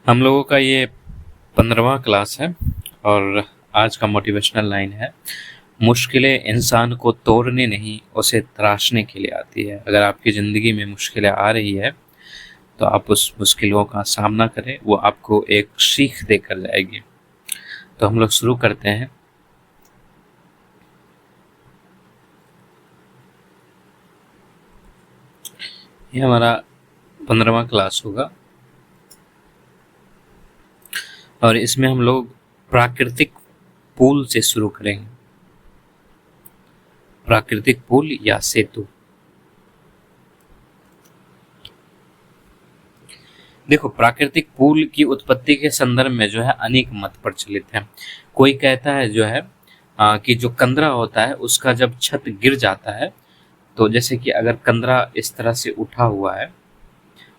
हम लोगों का ये 15वां क्लास है और आज का मोटिवेशनल लाइन है, मुश्किलें इंसान को तोड़ने नहीं उसे तराशने के लिए आती है। अगर आपकी ज़िंदगी में मुश्किलें आ रही है तो आप उस मुश्किलों का सामना करें, वो आपको एक सीख देकर जाएगी। तो हम लोग शुरू करते हैं। ये हमारा 15वां क्लास होगा और इसमें हम लोग प्राकृतिक पुल से शुरू करेंगे। प्राकृतिक पुल या सेतु। देखो, प्राकृतिक पुल की उत्पत्ति के संदर्भ में जो है अनेक मत प्रचलित हैं। कोई कहता है जो है कि जो कंदरा होता है उसका जब छत गिर जाता है, तो जैसे कि अगर कंदरा इस तरह से उठा हुआ है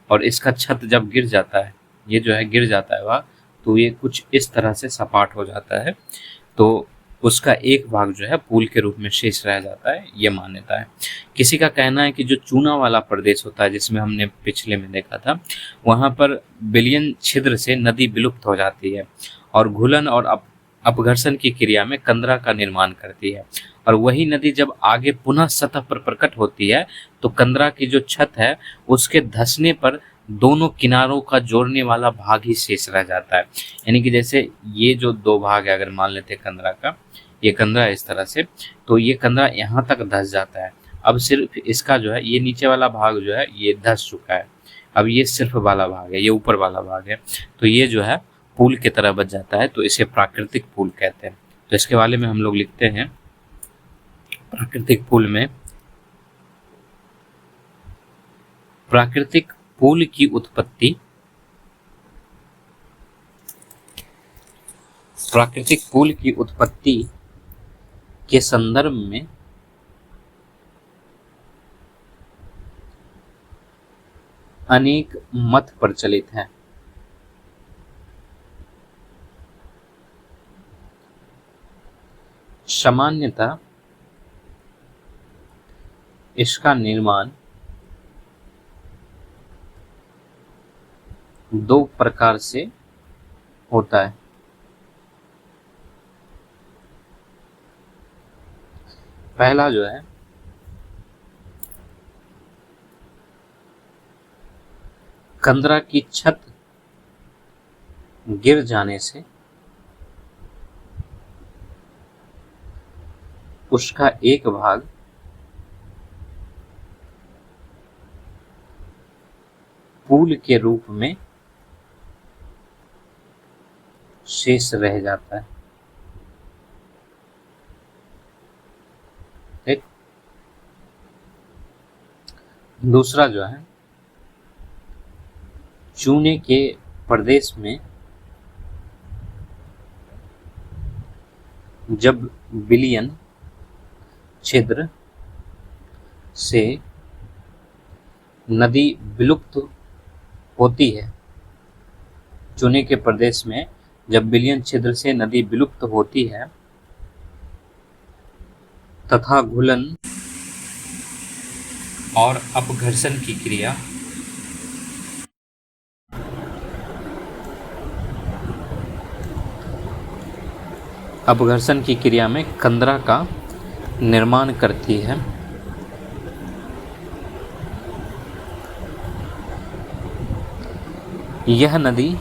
और इसका छत जब गिर जाता है, ये जो है गिर जाता है वह, तो ये कुछ इस तरह से सपाट हो जाता है, तो उसका एक भाग जो है पुल के रूप में शेष रह जाता है। ये मान्यता है। किसी का कहना है कि जो चूना वाला प्रदेश होता है, जिसमें हमने पिछले में देखा था, वहाँ पर विलयन छिद्र से नदी विलुप्त हो जाती है और घुलन और अपघर्षण की क्रिया में कंदरा का निर्माण करती है, और वही नदी जब आगे पुनः सतह पर प्रकट होती है तो कंदरा की जो छत है उसके धंसने पर दोनों किनारों का जोड़ने वाला भाग ही शेष रह जाता है। यानी कि जैसे ये जो दो भाग है, अगर मान लेते हैं कंदरा का, ये कंदरा इस तरह से, तो ये कंदरा यहाँ तक धंस जाता है। अब सिर्फ इसका जो है ये नीचे वाला भाग जो है ये धंस चुका है, अब ये सिर्फ वाला भाग है, ये ऊपर वाला भाग है, तो ये जो है पुल की तरह बच जाता है, तो इसे प्राकृतिक पुल कहते हैं। तो इसके बारे में हम लोग लिखते हैं, प्राकृतिक पुल में प्राकृतिक पुल की उत्पत्ति, प्राकृतिक पुल की उत्पत्ति के संदर्भ में अनेक मत प्रचलित हैं। सामान्यतः इसका निर्माण दो प्रकार से होता है। पहला जो है कंदरा की छत गिर जाने से उसका एक भाग पुल के रूप में शेष रह जाता है। ठीक। दूसरा जो है चूने के प्रदेश में जब विलयन छिद्र से नदी विलुप्त होती है, चूने के प्रदेश में जब विलयन छिद्र से नदी विलुप्त होती है तथा घुलन और अपघर्षण की क्रिया में कंदरा का निर्माण करती है, यह नदी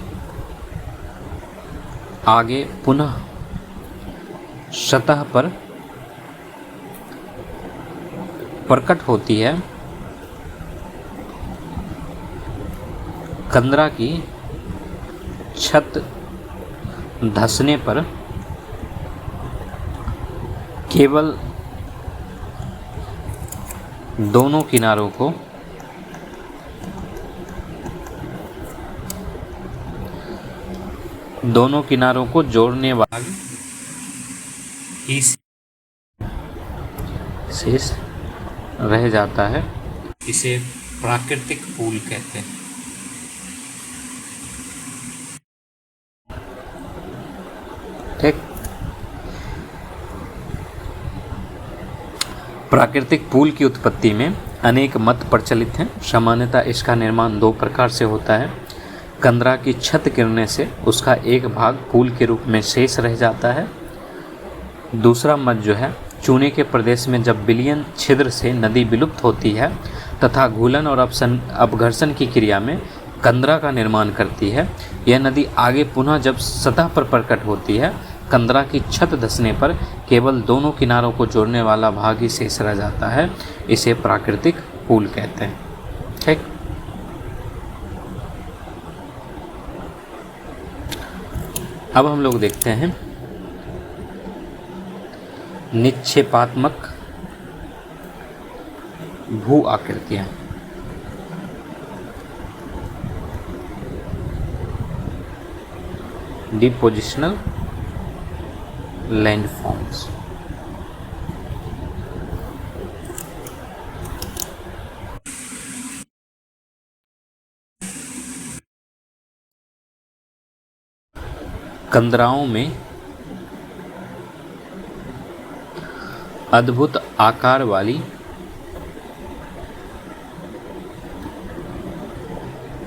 आगे पुनः सतह पर प्रकट होती है। कंदरा की छत धंसने पर केवल दोनों किनारों को जोड़ने वाला ही शेष रह जाता है। इसे प्राकृतिक पुल कहते हैं। ठीक। प्राकृतिक पुल की उत्पत्ति में अनेक मत प्रचलित हैं। सामान्यतः इसका निर्माण दो प्रकार से होता है। कंदरा की छत गिरने से उसका एक भाग पुल के रूप में शेष रह जाता है। दूसरा मत जो है, चूने के प्रदेश में जब विलयन छिद्र से नदी विलुप्त होती है तथा घूलन और अपघर्षण की क्रिया में कंदरा का निर्माण करती है, यह नदी आगे पुनः जब सतह पर प्रकट होती है, कंदरा की छत धंसने पर केवल दोनों किनारों को जोड़ने वाला भाग ही शेष रह जाता है। इसे प्राकृतिक पुल कहते हैं। ठीक। अब हम लोग देखते हैं निक्षेपात्मक भू आकृतियां। Depositional landforms. कंदराओं में अद्भुत आकार वाली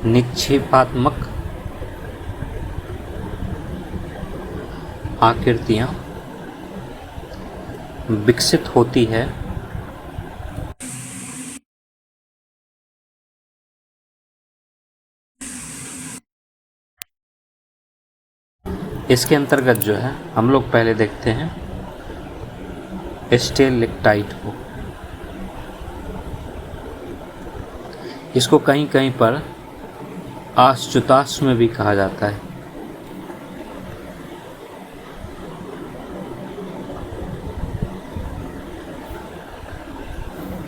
निक्षेपात्मक आकृतियां विकसित होती है। इसके अंतर्गत जो है हम लोग पहले देखते हैं स्टेलेक्टाइट को। इसको कहीं कहीं पर आश्चुताश्व में भी कहा जाता है।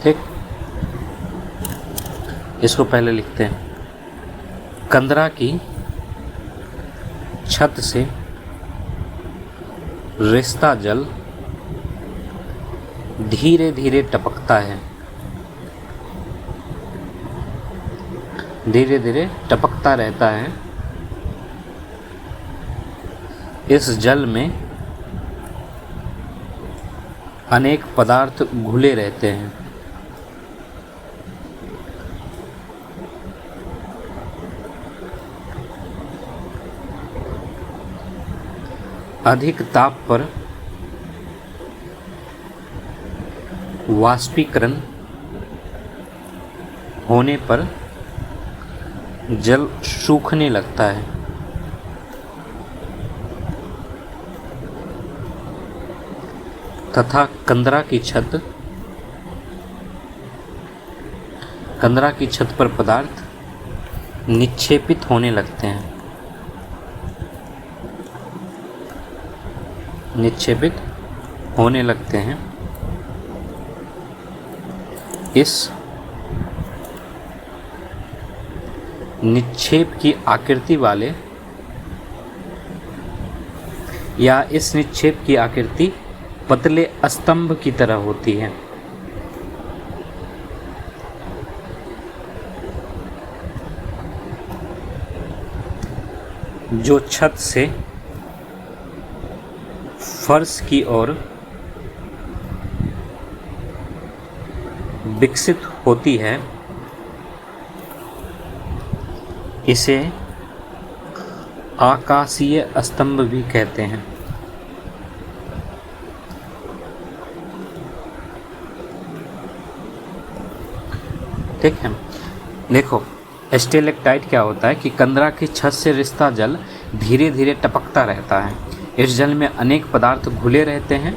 ठीक। इसको पहले लिखते हैं। कंदरा की छत से रिसता जल धीरे धीरे टपकता है। धीरे धीरे टपकता रहता है। इस जल में अनेक पदार्थ घुले रहते हैं। अधिक ताप पर वाष्पीकरण होने पर जल सूखने लगता है। तथा कंदरा की छत पर पदार्थ निक्षेपित होने लगते हैं। निक्षेपित होने लगते हैं। इस निक्षेप की आकृति वाले या इस निक्षेप की आकृति पतले स्तंभ की तरह होती है। जो छत से फर्श की ओर विकसित होती है। इसे आकाशीय स्तंभ भी कहते हैं। ठीक है। देखो, स्टेलेक्टाइट क्या होता है कि कंदरा की छत से रिसता जल धीरे धीरे टपकता रहता है। इस जल में अनेक पदार्थ घुले रहते हैं।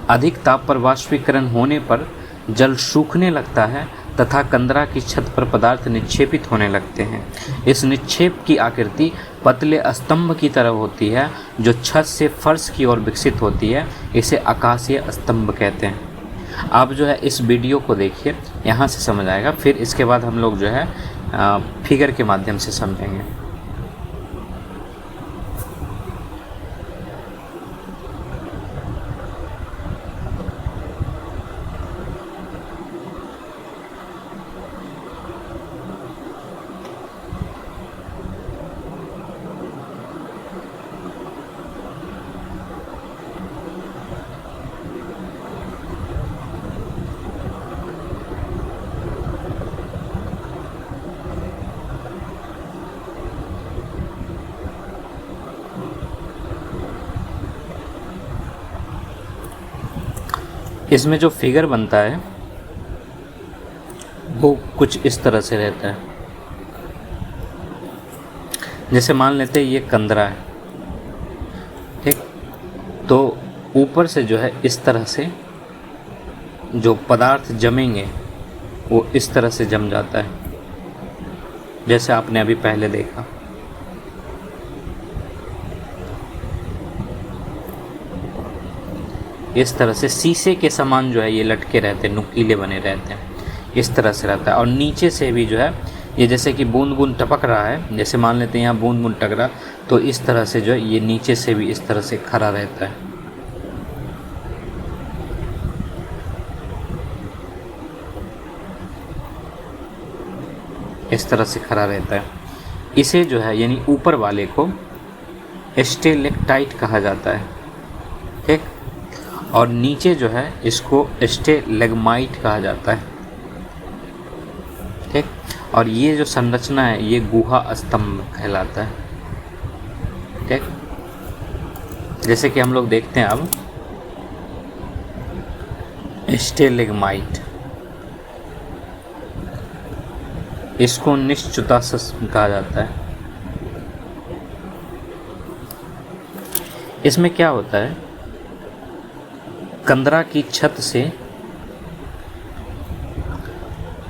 अधिक ताप पर वाष्पीकरण होने पर जल सूखने लगता है तथा कंदरा की छत पर पदार्थ निक्षेपित होने लगते हैं। इस निक्षेप की आकृति पतले स्तंभ की तरह होती है जो छत से फर्श की ओर विकसित होती है। इसे आकाशीय स्तंभ कहते हैं। आप जो है इस वीडियो को देखिए, यहाँ से समझ आएगा। फिर इसके बाद हम लोग जो है फिगर के माध्यम से समझेंगे। इसमें जो फिगर बनता है वो कुछ इस तरह से रहता है। जैसे मान लेते हैं ये कंदरा है, ठीक, तो ऊपर से जो है इस तरह से जो पदार्थ जमेंगे वो इस तरह से जम जाता है, जैसे आपने अभी पहले देखा। इस तरह से शीशे के समान जो है ये लटके रहते हैं, नुकीले बने रहते हैं, इस तरह से रहता है। और नीचे से भी जो है ये जैसे कि बूंद बूंद टपक रहा है, जैसे मान लेते हैं यहाँ बूंद बूंद टकरा, तो इस तरह से जो है ये नीचे से भी इस तरह से खड़ा रहता है। इस तरह से खड़ा रहता है। इसे जो है यानी ऊपर वाले को स्टेलेक्टाइट कहा जाता है, ठीक, और नीचे जो है इसको स्टेलेग्माइट कहा जाता है, ठीक। और ये जो संरचना है ये गुहा स्तंभ कहलाता है, ठीक। जैसे कि हम लोग देखते हैं अब स्टेलेग्माइट, इसको निश्चुतासस कहा जाता है। इसमें क्या होता है, कंदरा की छत से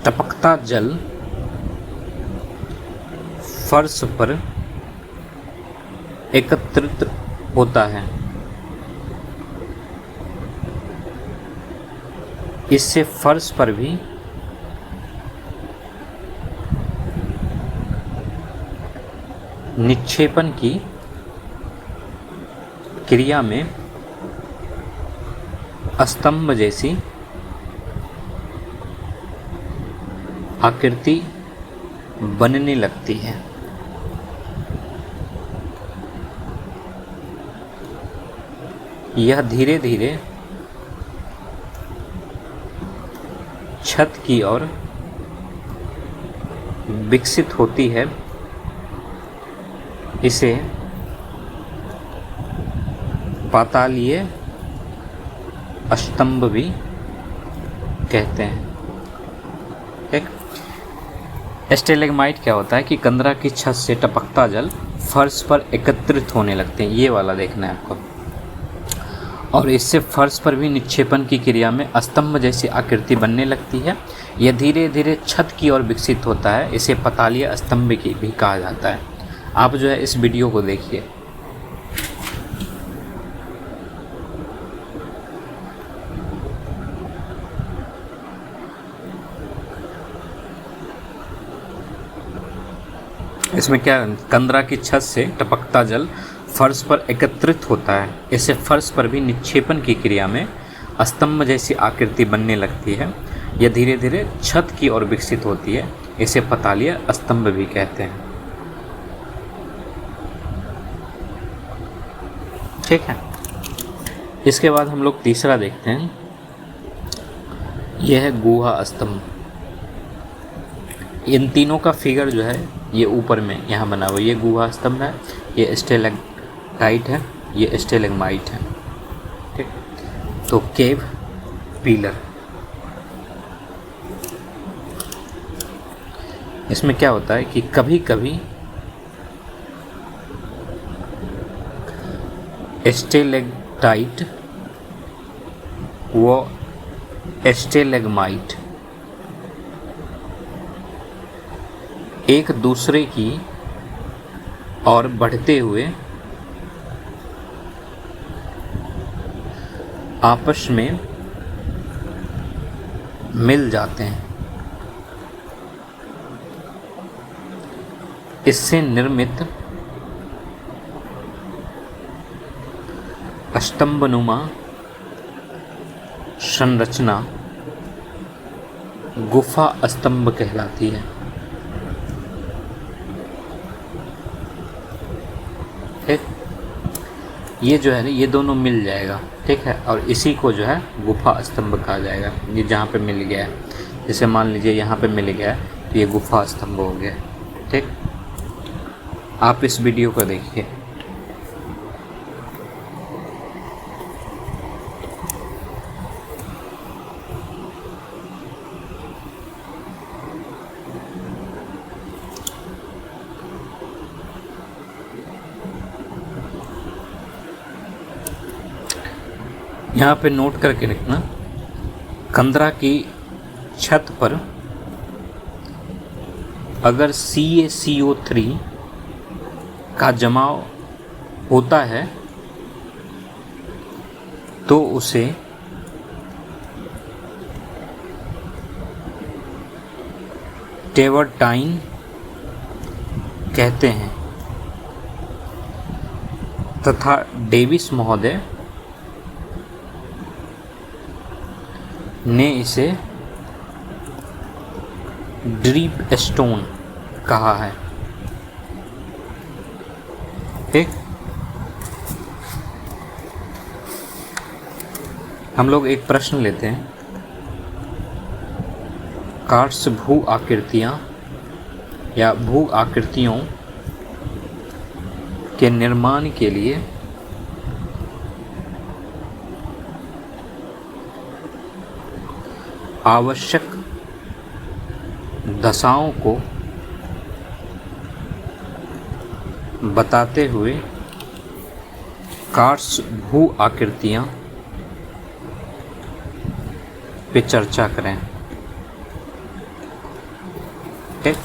टपकता जल फर्श पर एकत्रित होता है। इससे फर्श पर भी निक्षेपण की क्रिया में स्तंभ जैसी आकृति बनने लगती है। यह धीरे धीरे छत की ओर विकसित होती है। इसे पातालीय स्तंभ भी कहते हैं, ठीक। स्टेलेग्माइट क्या होता है कि कंदरा की छत से टपकता जल फर्श पर एकत्रित होने लगते हैं, ये वाला देखना है आपको, और इससे फर्श पर भी निक्षेपण की क्रिया में स्तंभ जैसी आकृति बनने लगती है। यह धीरे धीरे छत की ओर विकसित होता है। इसे पातालीय स्तंभ की भी कहा जाता है। आप जो है इस वीडियो को देखिए। इसमें क्या, कंदरा की छत से टपकता जल फर्श पर एकत्रित होता है। इससे फर्श पर भी निक्षेपण की क्रिया में स्तंभ जैसी आकृति बनने लगती है। यह धीरे धीरे छत की ओर विकसित होती है। इसे पातालीय स्तंभ भी कहते हैं, ठीक है। इसके बाद हम लोग तीसरा देखते हैं, यह है गुहा स्तंभ। इन तीनों का फिगर जो है ये ऊपर में यहाँ बना हुआ, ये गुहा स्तंभ है, ये स्टेलेक्टाइट है, ये स्टेलेग्माइट है, ठीक। तो केव पिलर, इसमें क्या होता है कि कभी कभी स्टेलेक्टाइट व स्टेलेग्माइट एक दूसरे की ओर बढ़ते हुए आपस में मिल जाते हैं। इससे निर्मित स्तंभनुमा संरचना गुफा स्तंभ कहलाती है, ठीक। ये जो है ना, ये दोनों मिल जाएगा, ठीक है, और इसी को जो है गुफा स्तंभ कहा जाएगा। ये जहाँ पे मिल गया है, जैसे मान लीजिए यहाँ पे मिल गया है, तो ये गुफा स्तंभ हो गया, ठीक। आप इस वीडियो को देखिए। यहाँ पे नोट करके रखना, कंदरा की छत पर अगर CaCO3 का जमाव होता है तो उसे टेवरटाइन कहते हैं तथा डेविस महोदय ने इसे ड्रीप स्टोन कहा है। ठीक, हम लोग एक प्रश्न लेते हैं। कार्ड्स भू आकृतियाँ या भू आकृतियों के निर्माण के लिए आवश्यक दशाओं को बताते हुए कार्ड्स भू आकृतियाँ पे चर्चा करें। ठीक,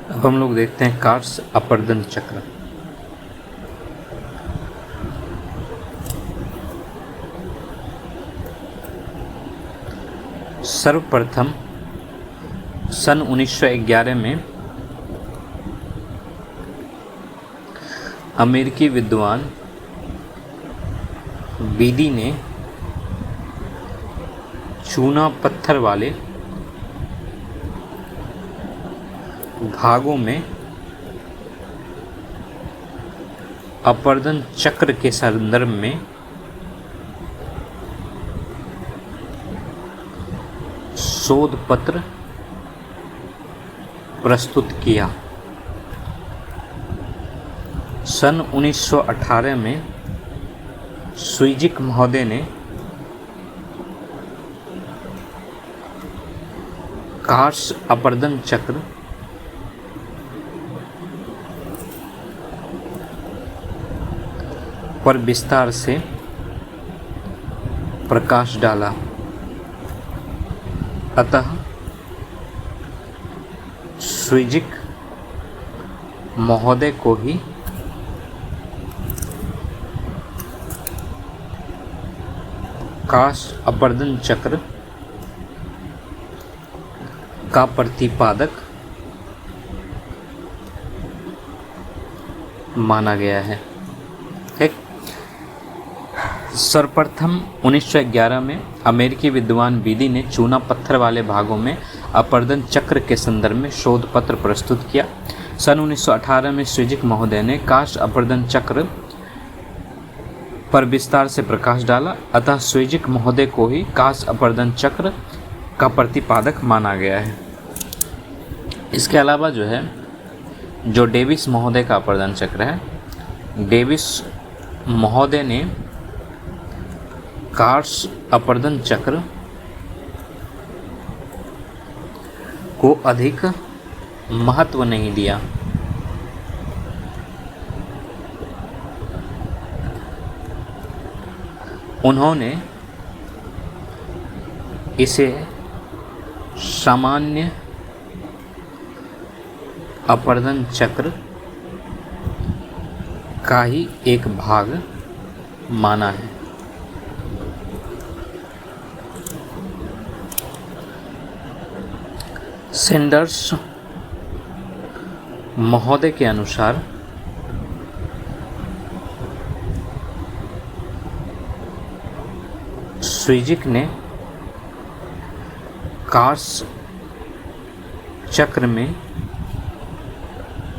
अब हम लोग देखते हैं कार्ड्स अपर्दन चक्र। सर्वप्रथम सन 1911 में अमेरिकी विद्वान बीडी ने चूना पत्थर वाले भागों में अपर्दन चक्र के संदर्भ में शोध पत्र प्रस्तुत किया। सन 1918 में स्वीजिक महोदय ने कार्ड्स अपर्दन चक्र पर विस्तार से प्रकाश डाला। अतः स्वीजिक महोदय को ही कार्ड्स अपर्दन चक्र का प्रतिपादक माना गया है। ठीक, सर्वप्रथम 1911 में अमेरिकी विद्वान बीडी ने चूना पत्थर वाले भागों में अपर्दन चक्र के संदर्भ में शोध पत्र प्रस्तुत किया। सन 1918 में स्वीजिक महोदय ने कार्ड्स अपर्दन चक्र पर विस्तार से प्रकाश डाला। अतः स्वीजिक महोदय को ही कार्ड्स अपर्दन चक्र का प्रतिपादक माना गया है। इसके अलावा जो है, जो डेविस महोदय का अपर्दन चक्र है, डेविस महोदय ने कार्ड्स अपर्दन चक्र को अधिक महत्व नहीं दिया। उन्होंने इसे सामान्य अपर्दन चक्र का ही एक भाग माना है। सेंडर्स महोदय के अनुसार स्वीजिक ने कार्ड्स चक्र में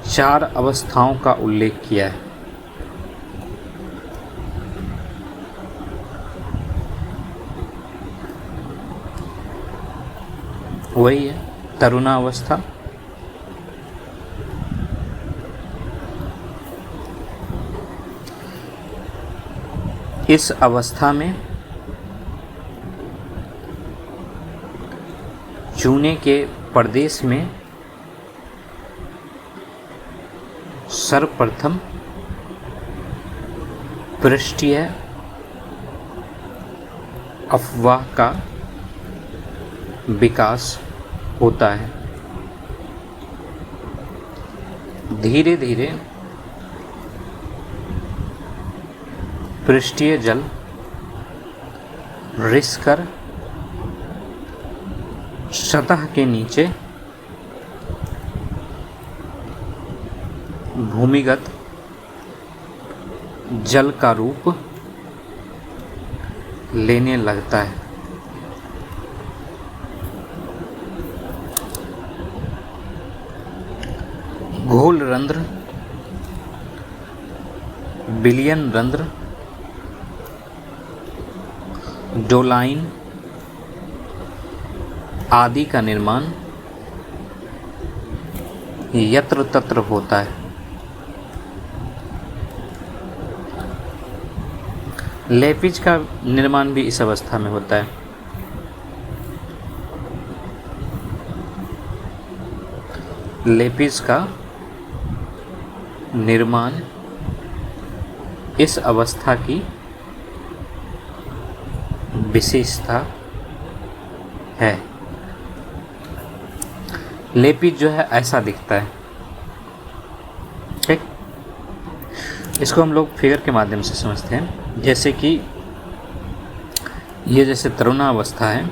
4 अवस्थाओं का उल्लेख किया है। वही है तरुणावस्था, इस अवस्था में चूने के प्रदेश में सर्वप्रथम पृष्ठीय अफवाह का विकास होता है। धीरे धीरे पृष्ठीय जल रिसकर सतह के नीचे भूमिगत जल का रूप लेने लगता है। घोल रंध्र, विलयन रंध्र, डोलाइन आदि का निर्माण यत्र तत्र होता है। लेपिज का निर्माण भी इस अवस्था में होता है। लेपिज का निर्माण इस अवस्था की विशेषता है। लेपिज जो है ऐसा दिखता है। ठीक, इसको हम लोग फिगर के माध्यम से समझते हैं। जैसे कि ये जैसे तरुणावस्था है,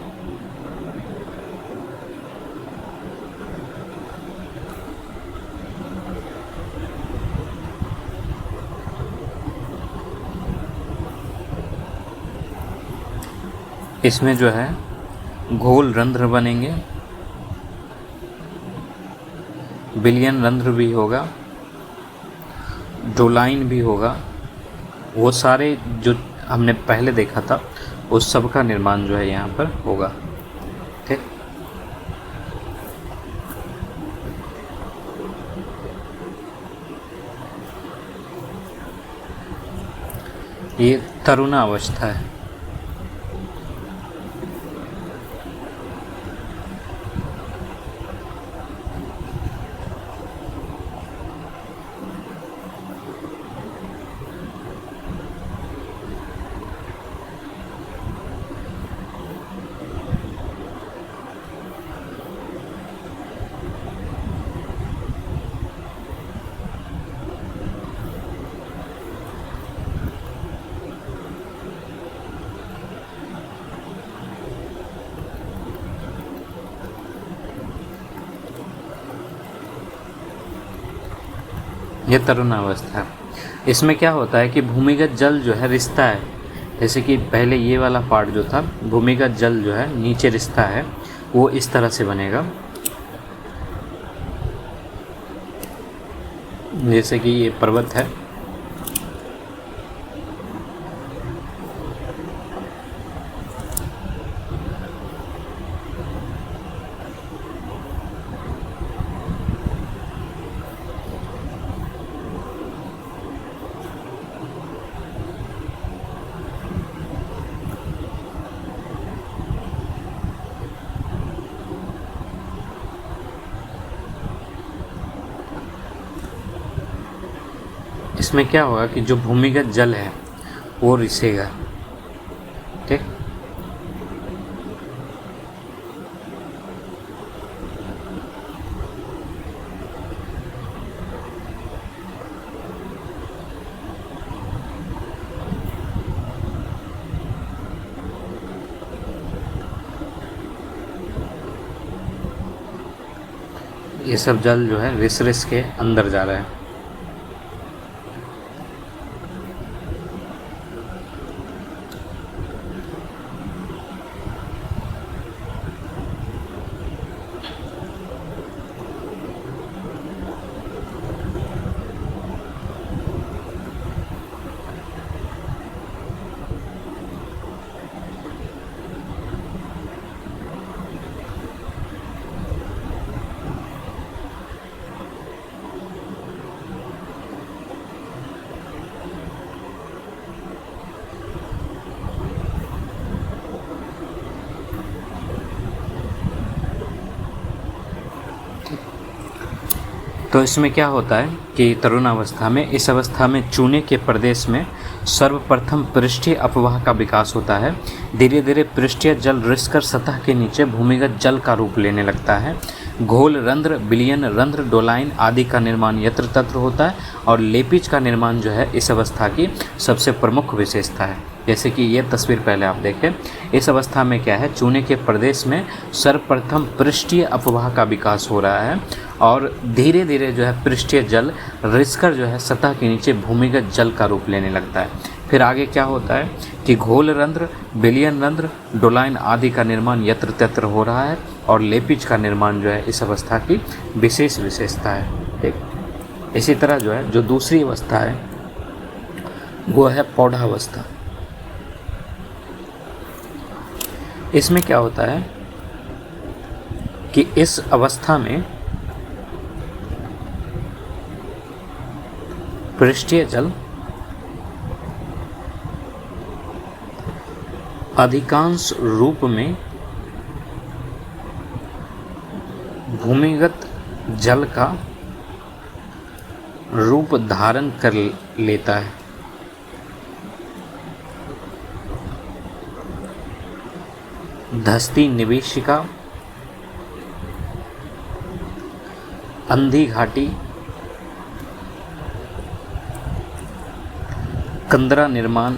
इसमें जो है घोल रंध्र बनेंगे, विलयन रंध्र भी होगा, डोलाइन भी होगा। वो सारे जो हमने पहले देखा था उस सब का निर्माण जो है यहाँ पर होगा। ठीक, ये तरुणावस्था है। ये तरुणावस्था है। इसमें क्या होता है कि भूमिगत जल जो है रिश्ता है। जैसे कि पहले ये वाला पार्ट जो था, भूमिगत जल जो है नीचे रिश्ता है, वो इस तरह से बनेगा। जैसे कि ये पर्वत है, इसमें क्या होगा कि जो भूमिगत जल है वो रिसेगा। ठीक, ये सब जल जो है रिस रिस के अंदर जा रहा है। तो इसमें क्या होता है कि तरुणावस्था में, इस अवस्था में चूने के प्रदेश में सर्वप्रथम पृष्ठीय अपवाह का विकास होता है। धीरे धीरे पृष्ठीय जल रिसकर सतह के नीचे भूमिगत जल का रूप लेने लगता है। घोल रंध्र, विलयन रंध्र, डोलाइन आदि का निर्माण यत्र तत्र होता है और लेपिज का निर्माण जो है इस अवस्था की सबसे प्रमुख विशेषता है। जैसे कि ये तस्वीर पहले आप देखें, इस अवस्था में क्या है, चूने के प्रदेश में सर्वप्रथम पृष्ठीय अपवाह का विकास हो रहा है और धीरे धीरे जो है पृष्ठीय जल रिसकर जो है सतह के नीचे भूमिगत जल का रूप लेने लगता है। फिर आगे क्या होता है कि घोल रंध्र, विलयन रंध्र, डोलाइन आदि का निर्माण यत्र तत्र हो रहा है और लेपिज का निर्माण जो है इस अवस्था की विशेष विशेषता है। ठीक, इसी तरह जो है जो दूसरी अवस्था है वो है पौधावस्था। इसमें क्या होता है कि इस अवस्था में पृष्ठीय जल अधिकांश रूप में भूमिगत जल का रूप धारण कर लेता है। धस्ती निवेशिका, अंधी घाटी, कंदरा निर्माण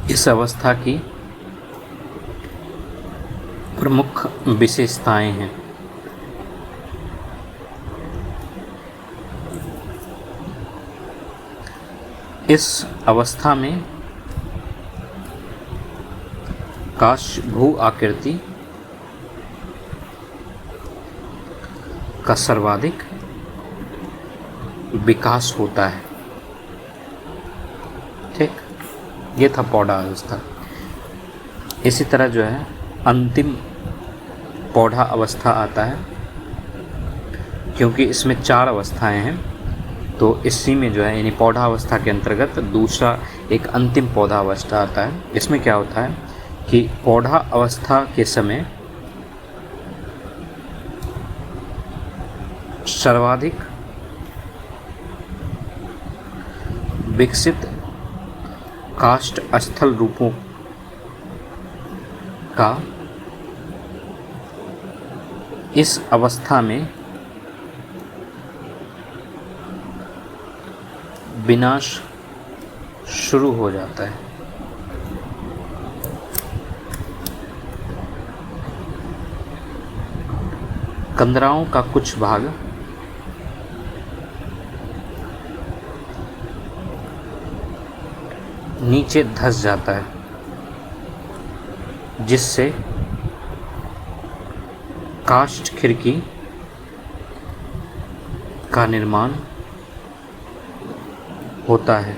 इस अवस्था की प्रमुख विशेषताएं हैं। इस अवस्था में काश भू आकृति का सर्वाधिक विकास होता है। ठीक, ये था पौधा अवस्था। इसी तरह जो है अंतिम पौधा अवस्था आता है, क्योंकि इसमें 4 अवस्थाएं हैं तो इसी में जो है यानी पौधा अवस्था के अंतर्गत दूसरा एक अंतिम पौधा अवस्था आता है। इसमें क्या होता है कि पौधा अवस्था के समय सर्वाधिक विकसित काष्ठ स्थल रूपों का इस अवस्था में विनाश शुरू हो जाता है। कंदराओं का कुछ भाग नीचे धंस जाता है, जिससे काष्ठ खिड़की का निर्माण होता है।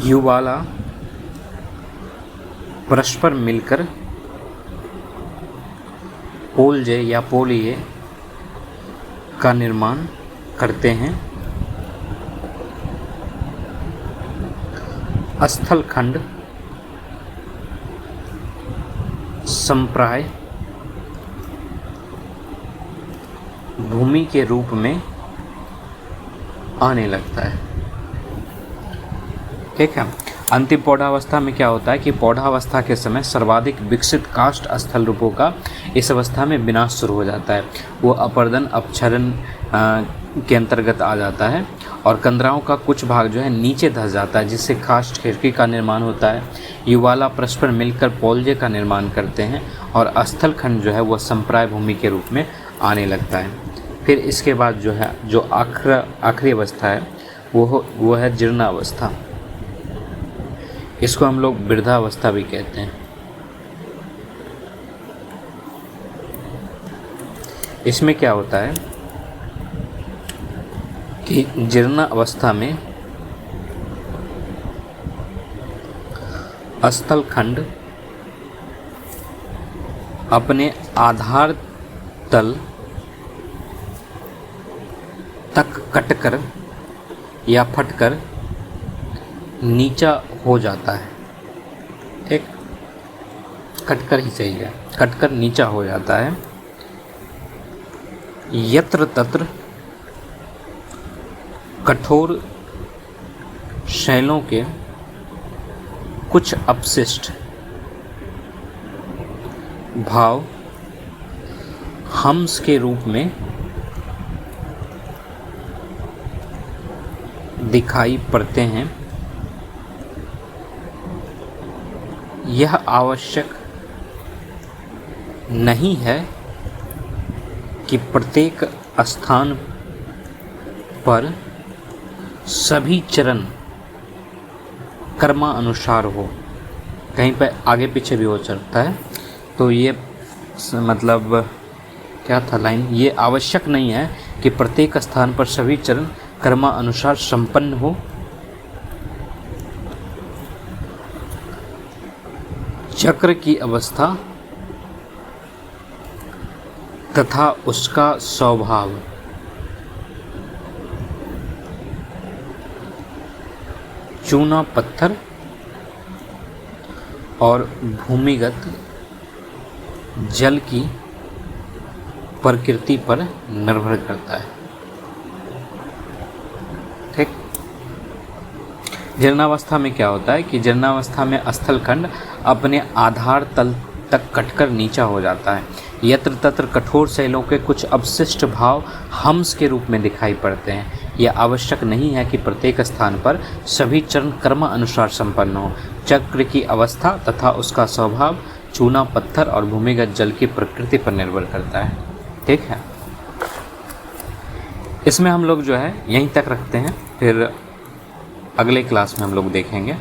युवाला परस्पर मिलकर पोलजे या पोलिये का निर्माण करते हैं। स्थलखंड संप्राय भूमि के रूप में आने लगता है। ठीक है, अंतिम पौधावस्था में क्या होता है कि पौधावस्था के समय सर्वाधिक विकसित काष्ठ स्थल रूपों का इस अवस्था में विनाश शुरू हो जाता है। वो अपर्दन अपक्षरण के अंतर्गत आ जाता है और कंदराओं का कुछ भाग जो है नीचे धंस जाता है, जिससे काष्ठ खिड़की का निर्माण होता है। युवाला परस्पर मिलकर पोलजे का निर्माण करते हैं और स्थलखंड जो है वह संप्राय भूमि के रूप में आने लगता है। फिर इसके बाद जो है जो आखिरी अवस्था है वो है जीर्णावस्था। इसको हम लोग वृद्धावस्था भी कहते हैं। इसमें क्या होता है कि जीर्ण अवस्था में स्थलखंड अपने आधार तल तक कटकर या फटकर नीचा हो जाता है। ठीक, कटकर ही सही है, कटकर नीचा हो जाता है यत्र तत्र कठोर शैलों के कुछ अपशिष्ट भाव हम्स के रूप में दिखाई पड़ते हैं, यह आवश्यक नहीं है कि प्रत्येक स्थान पर सभी चरण कर्मानुसार हो। कहीं पर आगे पीछे भी हो सकता है। तो ये मतलब क्या था लाइन, ये आवश्यक नहीं है कि प्रत्येक स्थान पर सभी चरण कर्मानुसार संपन्न हो। चक्र की अवस्था तथा उसका स्वभाव चूना पत्थर और भूमिगत जल की प्रकृति पर निर्भर करता है। ठीक। जीर्णावस्था में क्या होता है कि जीर्णावस्था में स्थलखंड अपने आधार तल तक कटकर नीचा हो जाता है। यत्र तत्र कठोर शैलों के कुछ अवशिष्ट भाव हम्स के रूप में दिखाई पड़ते हैं। यह आवश्यक नहीं है कि प्रत्येक स्थान पर सभी चरण कर्म अनुसार संपन्न हो। चक्र की अवस्था तथा उसका स्वभाव चूना पत्थर और भूमिगत जल की प्रकृति पर निर्भर करता है। ठीक है, इसमें हम लोग जो है यहीं तक रखते हैं, फिर अगले क्लास में हम लोग देखेंगे।